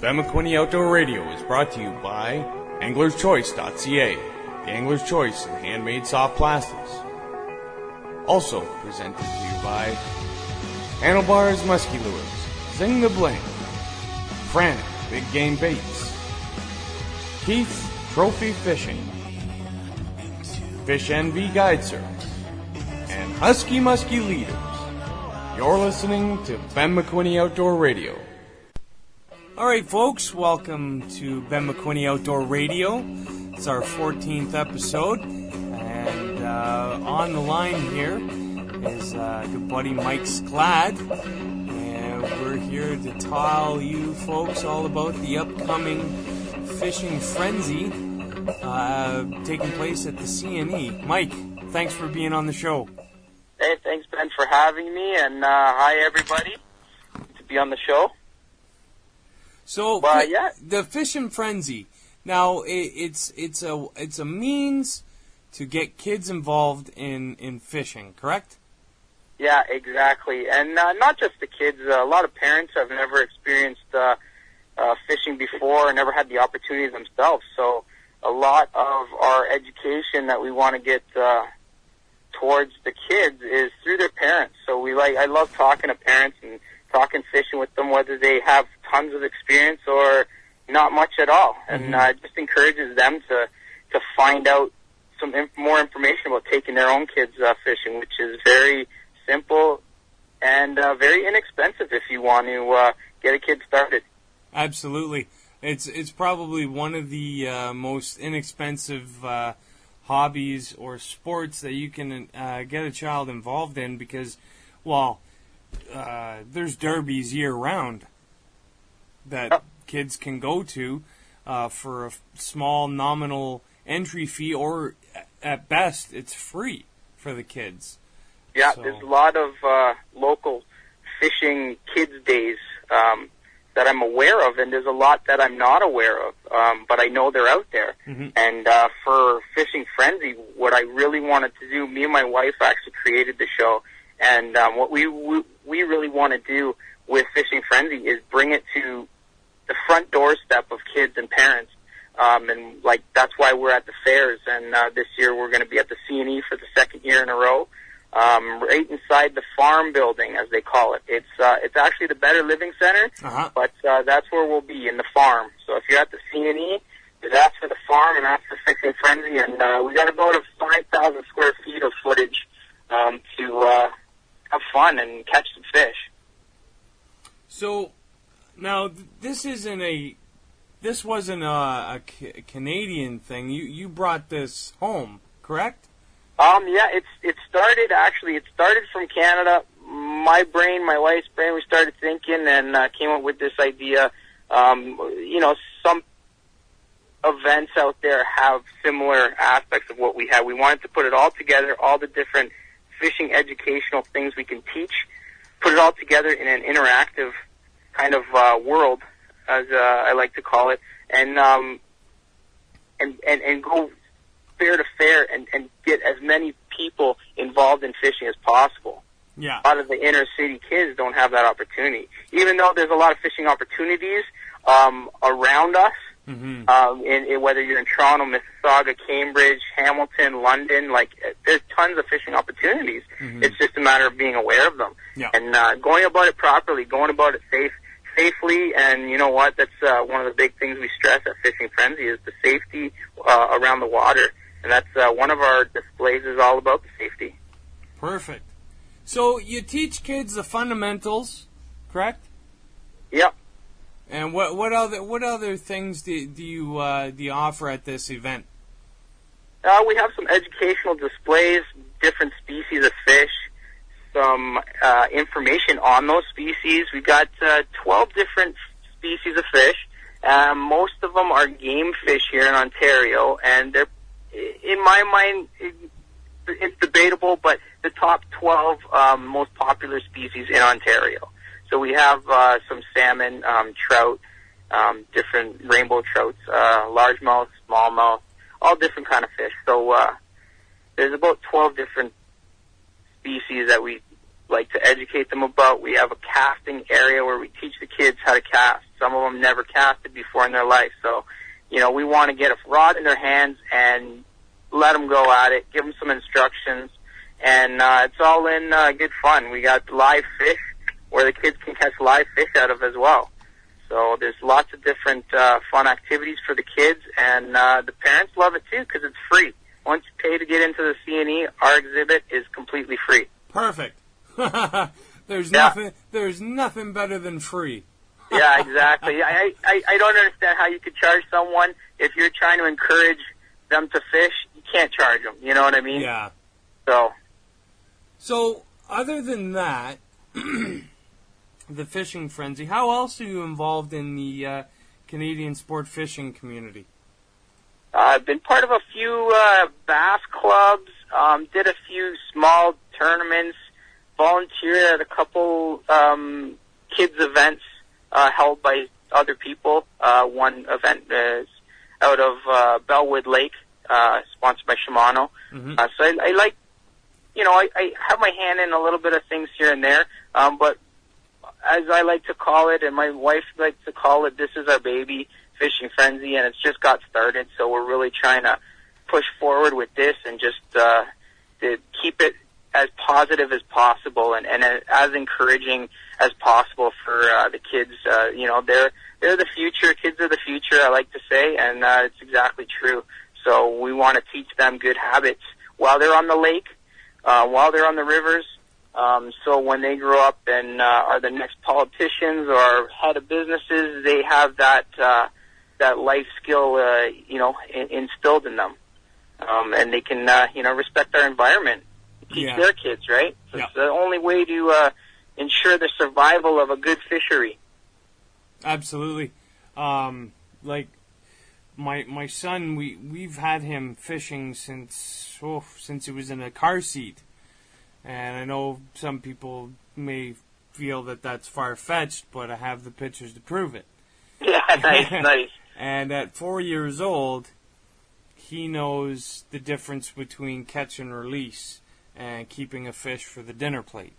Ben McQuinney Outdoor Radio is brought to you by anglerschoice.ca, the Angler's Choice in handmade soft plastics. Also presented to you by Handlebars Musky Lures, Zing the Bling, Frantic Big Game Baits, Keith's Trophy Fishing, Fish NV Guide Service, and Husky Musky Leaders. You're listening to Ben McQuinney Outdoor Radio. Alright folks, welcome to Ben McQuinney Outdoor Radio. It's our 14th episode, and on the line here is good buddy Mike Sklad, and we're here to tell you folks all about the upcoming Fishing Friendzy taking place at the CNE. Mike, thanks for being on the show. Hey, thanks Ben for having me, and hi everybody to be on the show. So, the Fishing Friendzy. Now, it's a means to get kids involved in fishing, correct? Yeah, exactly. And not just the kids. A lot of parents have never experienced fishing before and never had the opportunity themselves. So a lot of our education that we want to get towards the kids is through their parents. So I love talking to parents and talking fishing with them, whether they have tons of experience or not much at all. And it just encourages them to find out some more information about taking their own kids fishing, which is very simple and very inexpensive if you want to get a kid started. Absolutely. It's probably one of the most inexpensive hobbies or sports that you can get a child involved in because, well, there's derbies year-round that kids can go to for a small nominal entry fee, or at best, it's free for the kids. Yeah, There's a lot of local fishing kids' days that I'm aware of, and there's a lot that I'm not aware of, but I know they're out there. And for Fishing Friendzy, what I really wanted to do, me and my wife actually created the show, and what we really want to do with Fishing Friendzy is bring it to the front doorstep of kids and parents. And that's why we're at the fairs. And this year we're going to be at the CNE for the second year in a row, right inside the farm building, as they call it. It's actually the Better Living Center, but that's where we'll be, in the farm. So if you're at the CNE, just ask for the farm and ask for Fishing Friendzy. And we got about 5,000 square feet of footage to have fun and catch some fish. So now this wasn't a Canadian thing. You brought this home, correct? Yeah, it started from Canada. My wife's brain, we started thinking and came up with this idea. Some events out there have similar aspects of what we have. We wanted to put it all together, all the different fishing educational things we can teach, put it all together in an interactive kind of world, as I like to call it, and go fair to fair and get as many people involved in fishing as possible. Yeah. A lot of the inner city kids don't have that opportunity, even though there's a lot of fishing opportunities around us. Whether you're in Toronto, Mississauga, Cambridge, Hamilton, London, there's tons of fishing opportunities. It's just a matter of being aware of them and going about it properly, going about it safely. And you know what? That's one of the big things we stress at Fishing Friendzy is the safety around the water, and that's one of our displays is all about the safety. Perfect. So you teach kids the fundamentals, correct? Yep. And what other things do you offer at this event? We have some educational displays, different species of fish, some information on those species. We've got 12 different species of fish. Most of them are game fish here in Ontario, and they're, in my mind, it's debatable, but the top 12 most popular species in Ontario. So we have some salmon, trout, different rainbow trouts, largemouth, smallmouth, all different kind of fish. So there's about 12 different species that we like to educate them about. We have a casting area where we teach the kids how to cast. Some of them never casted before in their life. So, we want to get a rod in their hands and let them go at it, give them some instructions, and it's all in good fun. We got live fish where the kids can catch live fish out of as well. So there's lots of different fun activities for the kids, and the parents love it too because it's free. Once you pay to get into the C&E, our exhibit is completely free. Perfect. There's nothing better than free. Yeah, exactly. I don't understand how you could charge someone if you're trying to encourage them to fish. You can't charge them. You know what I mean? Yeah. So other than that, the Fishing Friendzy, how else are you involved in the Canadian sport fishing community? I've been part of a few bass clubs, did a few small tournaments, volunteered at a couple kids events held by other people. One event is out of Bellwood Lake, sponsored by Shimano. Mm-hmm. So I like, I have my hand in a little bit of things here and there, but as I like to call it, and my wife likes to call it, this is our baby, Fishing Friendzy, and it's just got started, so we're really trying to push forward with this and just to keep it as positive as possible and as encouraging as possible for the kids. They're the future. Kids are the future, I like to say, and it's exactly true. So we want to teach them good habits while they're on the lake, while they're on the rivers, so when they grow up and are the next politicians or head of businesses, they have that life skill, instilled in them, and they can, respect our environment, teach their kids, right? So it's the only way to ensure the survival of a good fishery. Absolutely. Like my son, we've had him fishing since he was in a car seat. And I know some people may feel that that's far-fetched, but I have the pictures to prove it. Yeah, nice. And at 4 years old, he knows the difference between catch and release and keeping a fish for the dinner plate.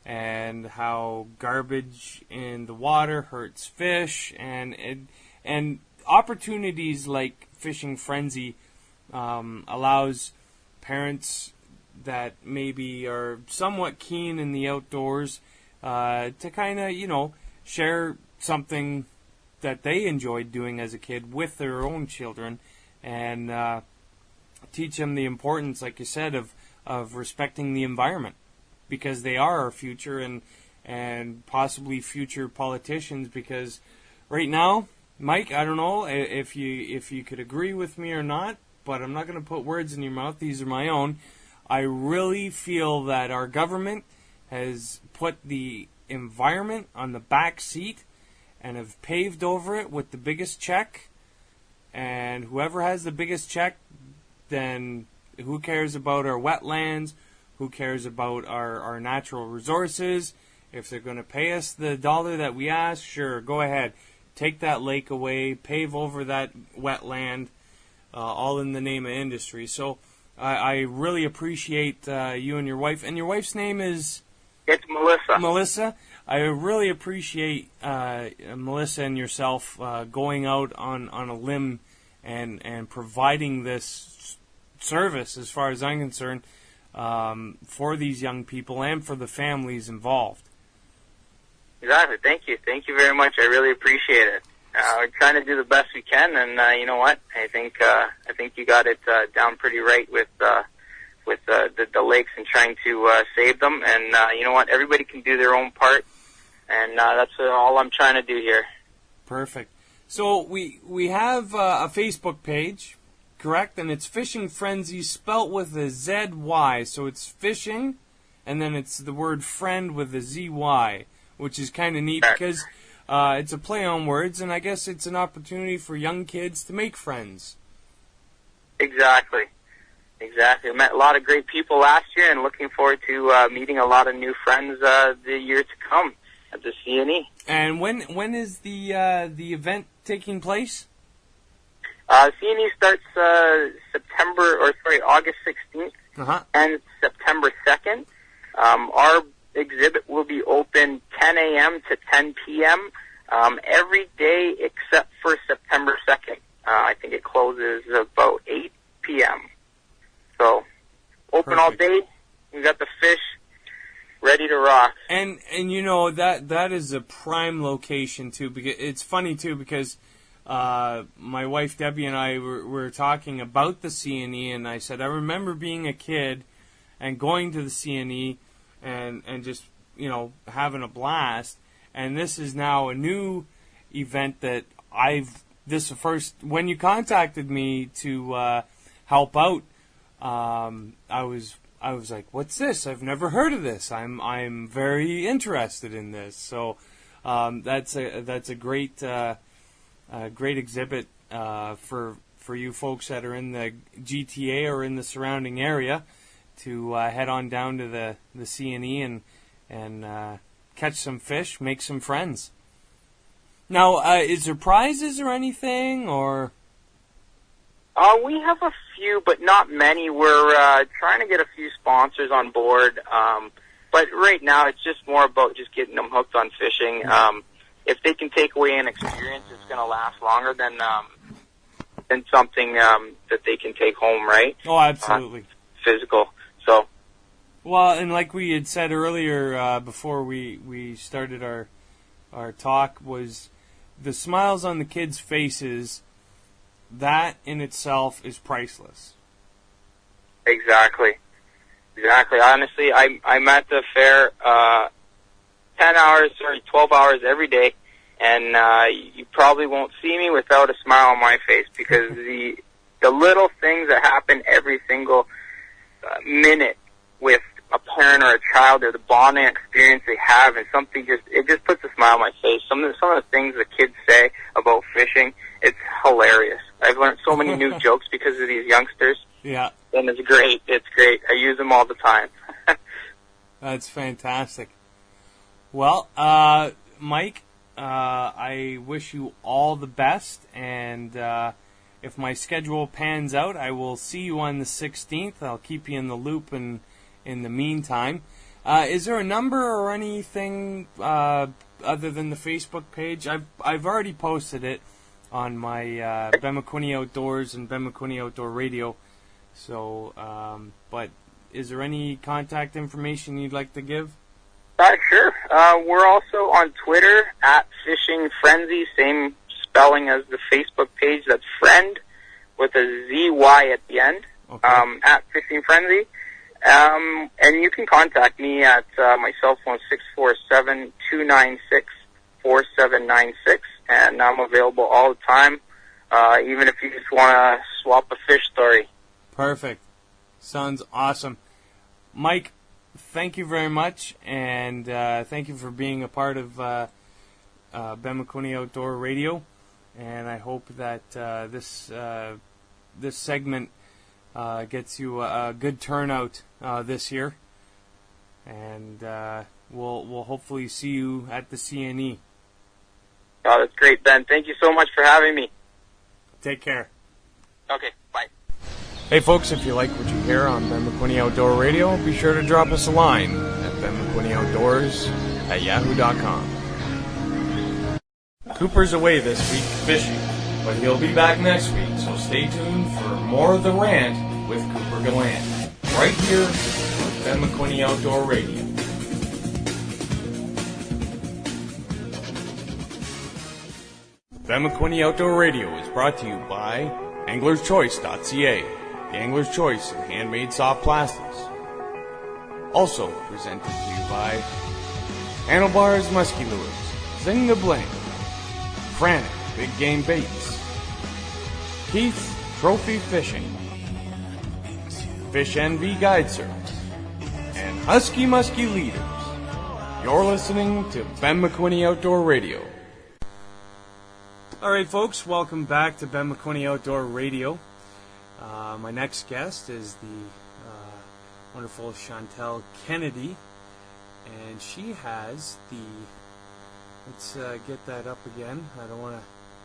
And how garbage in the water hurts fish. And opportunities like Fishing Friendzy allows parents that maybe are somewhat keen in the outdoors to kind of, share something that they enjoyed doing as a kid with their own children and teach them the importance, like you said, of respecting the environment, because they are our future and possibly future politicians. Because right now, Mike, I don't know if you could agree with me or not, but I'm not going to put words in your mouth. These are my own. I really feel that our government has put the environment on the back seat and have paved over it with the biggest check. And whoever has the biggest check, then who cares about our wetlands? Who cares about our natural resources? If they're going to pay us the dollar that we ask, sure, go ahead. Take that lake away, pave over that wetland, all in the name of industry. So I really appreciate you and your wife. And your wife's name is? It's Melissa. Melissa. I really appreciate Melissa and yourself going out on a limb and providing this service, as far as I'm concerned, for these young people and for the families involved. Exactly. Thank you. Thank you very much. I really appreciate it. We're trying to do the best we can, and you know what? I think you got it down pretty right with the lakes and trying to save them. And you know what? Everybody can do their own part, and that's all I'm trying to do here. Perfect. So we have a Facebook page, correct? And it's Fishing Friendzy, spelt with a Z-Y. So it's fishing, and then it's the word friend with a Z-Y, which is kind of neat because it's a play on words, and I guess it's an opportunity for young kids to make friends. Exactly. I met a lot of great people last year, and looking forward to meeting a lot of new friends the year to come at the C&E. And when is the event taking place? C&E starts August 16th and September 2nd. Our exhibit will be open 10 a.m. to 10 p.m. every day except for September 2nd. I think it closes about 8 p.m. So, open Perfect. all day. We got the fish ready to rock. And you know, that is a prime location, too. Because it's funny, too, because my wife Debbie and I were talking about the CNE, and I said, I remember being a kid and going to the CNE and just, you know, having a blast. And this is now a new event that when you contacted me to help out, I was like, what's this? I've never heard of this. I'm very interested in this. So that's a great exhibit for you folks that are in the GTA or in the surrounding area to head on down to the CNE and catch some fish, make some friends. Now, is there prizes or anything, or? We have a few, but not many. We're trying to get a few sponsors on board, but right now it's just more about just getting them hooked on fishing. If they can take away an experience, it's going to last longer than something that they can take home, right? Oh, absolutely. Physical. So. Well, and like we had said earlier before we started our talk, was the smiles on the kids' faces. That in itself is priceless. Exactly. Honestly, I'm at the fair 12 hours every day, and you probably won't see me without a smile on my face, because the little things that happen every single minute with a parent or a child, or the bonding experience they have, and it just puts a smile on my face. Some of the things the kids say about fishing, it's hilarious. I've learned so many new jokes because of these youngsters. Yeah. And it's great. I use them all the time. That's fantastic. Well, Mike, I wish you all the best, and if my schedule pans out, I will see you on the 16th. I'll keep you in the loop in the meantime. Is there a number or anything other than the Facebook page? I've already posted it on my Ben McQuinney Outdoors and Ben McQuinney Outdoor Radio. So, but is there any contact information you'd like to give? Sure. We're also on Twitter at Fishing Friendzy, same spelling as the Facebook page. That's friend with a ZY at the end. Okay. At Fishing Friendzy. And you can contact me at my cell phone, 647-296-4796, and I'm available all the time, even if you just want to swap a fish story. Perfect. Sounds awesome. Mike, thank you very much, and thank you for being a part of Ben McQuinney Outdoor Radio, and I hope that this segment gets you a good turnout this year, and we'll hopefully see you at the CNE. Oh, that's great, Ben. Thank you so much for having me. Take care. Okay, bye. Hey folks, if you like what you hear on Ben McQuinney Outdoor Radio, be sure to drop us a line at benmcquinney@yahoo.com. Cooper's away this week fishing, but he'll be back next week, so stay tuned for more of The Rant with Cooper Gallant, right here on Ben McQuinney Outdoor Radio. Ben McQuinney Outdoor Radio is brought to you by anglerschoice.ca, the Angler's Choice in handmade soft plastics. Also presented to you by Handlebars Musky Lures, Zing the Bling, Frantic Big Game Baits, Keith's Trophy Fishing, Fish NV Guide Service, and Husky Musky Leaders. You're listening to Ben McQuinney Outdoor Radio. Alright folks, welcome back to Ben McQuinney Outdoor Radio. My next guest is the wonderful Chantal Kennedy, and she has the, let's get that up again, I don't want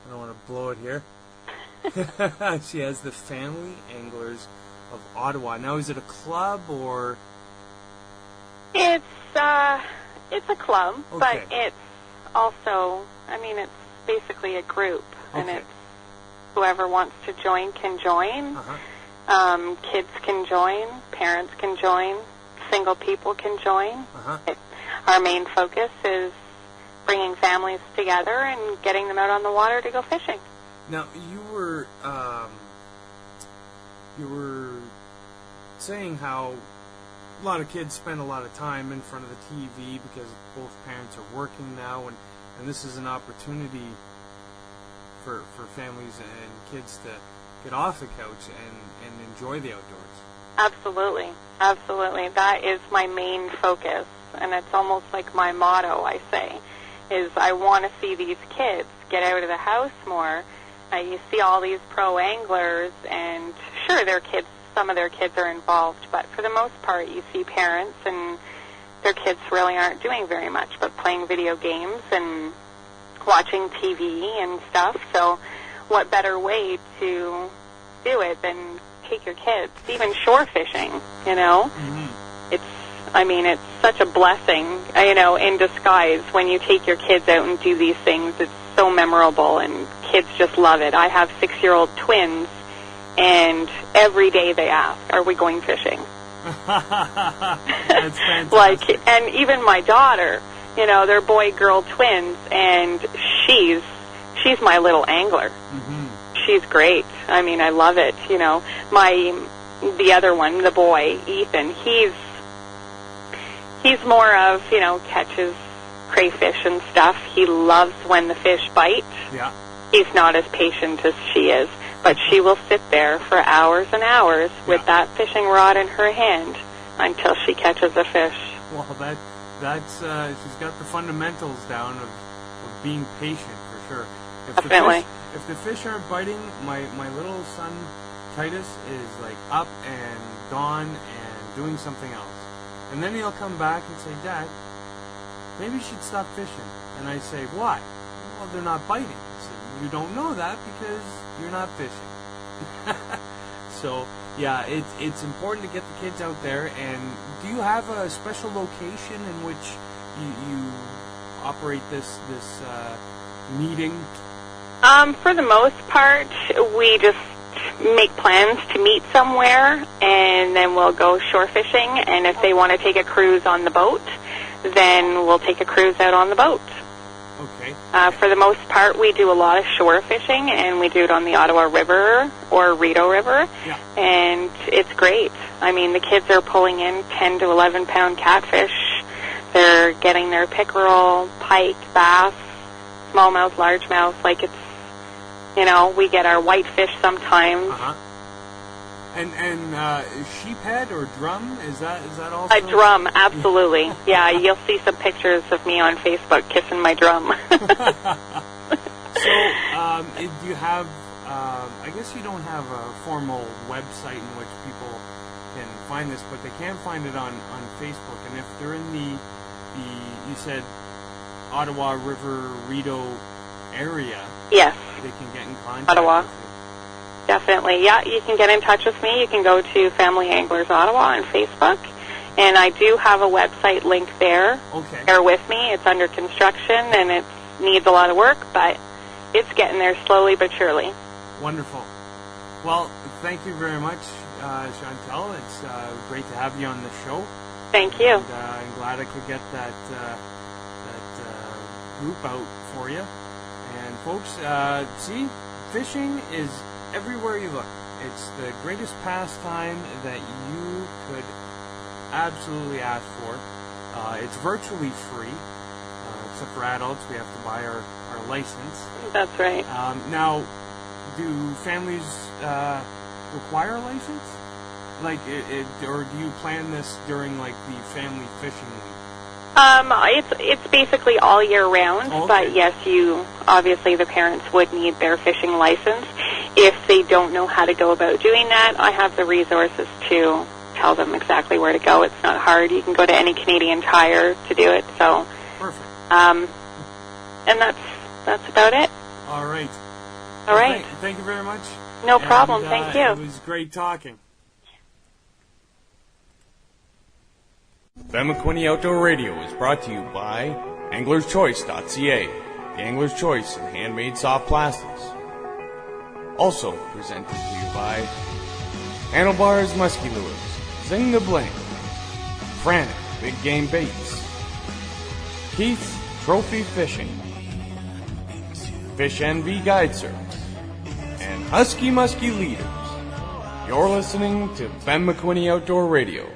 to blow it here. She has the Family Anglers of Ottawa. Now, is it a club or? It's a club, Okay. but it's also, I mean, it's basically a group, and Okay. it's whoever wants to join can join. Kids can join, parents can join, single people can join. Our main focus is bringing families together and getting them out on the water to go fishing. Now, you were saying how a lot of kids spend a lot of time in front of the TV because both parents are working now, and this is an opportunity for families and kids to get off the couch and enjoy the outdoors. Absolutely. Absolutely. That is my main focus, and it's almost like my motto, I say, is I want to see these kids get out of the house more. You see all these pro anglers, and sure, some of their kids are involved, but for the most part, you see parents, and their kids really aren't doing very much but playing video games and watching TV and stuff. So what better way to do it than take your kids, even shore fishing, you know? It's such a blessing, you know, in disguise when you take your kids out and do these things. It's so memorable, and kids just love it. I have 6-year-old twins, and every day they ask, "Are we going fishing?" That's fantastic. And even my daughter, you know, they're boy-girl twins, and she's my little angler. She's great. I mean, I love it. You know, the other one, the boy, Ethan, he's more of, you know, catches crayfish and stuff. He loves when the fish bite. Yeah. He's not as patient as she is, but she will sit there for hours and hours with that fishing rod in her hand until she catches a fish. Well, that's she's got the fundamentals down of being patient for sure. Definitely. If the fish aren't biting, my little son Titus is like up and gone and doing something else. And then he'll come back and say, "Dad, maybe you should stop fishing." And I say, "Why?" "Well, they're not biting." I said, "You don't know that because you're not fishing." So, yeah, it's important to get the kids out there. And do you have a special location in which you operate this meeting? For the most part, we just make plans to meet somewhere, and then we'll go shore fishing. And if they want to take a cruise on the boat, then we'll take a cruise out on the boat. Okay. For the most part, we do a lot of shore fishing, and we do it on the Ottawa River or Rideau River, and it's great. I mean, the kids are pulling in 10 to 11-pound catfish. They're getting their pickerel, pike, bass, smallmouth, largemouth. Like, it's, you know, we get our whitefish sometimes. And sheephead or drum, is that also? A drum, absolutely. Yeah, you'll see some pictures of me on Facebook kissing my drum. So, do you have, I guess you don't have a formal website in which people can find this, but they can find it on Facebook. And if they're in the you said Ottawa River Rideau area, yes, they can get in contact Ottawa. with you. Definitely, yeah. You can get in touch with me. You can go to Family Anglers Ottawa on Facebook, and I do have a website link there. Okay. Bear with me. It's under construction, and it needs a lot of work, but it's getting there slowly but surely. Wonderful. Well, thank you very much, Chantal. It's great to have you on the show. Thank you. And, I'm glad I could get that group out for you. And folks, see, fishing is everywhere you look. It's the greatest pastime that you could absolutely ask for. It's virtually free, except for adults. We have to buy our license. That's right. Now, do families require a license? Like, or do you plan this during like the family fishing week? It's basically all year round, but yes, obviously the parents would need their fishing license. If they don't know how to go about doing that, I have the resources to tell them exactly where to go. It's not hard. You can go to any Canadian Tire to do it. So, perfect. And that's about it. All right. All right. Thank you very much. No problem. Thank you. It was great talking. Ben McQuinney Outdoor Radio is brought to you by anglerschoice.ca, the Angler's Choice in handmade soft plastics. Also presented to you by Handlebars Musky Lures, Zing the Bling, Frantic Big Game Baits, Keith's Trophy Fishing, Fish NV Guide Service, and Husky Musky Leaders. You're listening to Ben McQuinney Outdoor Radio.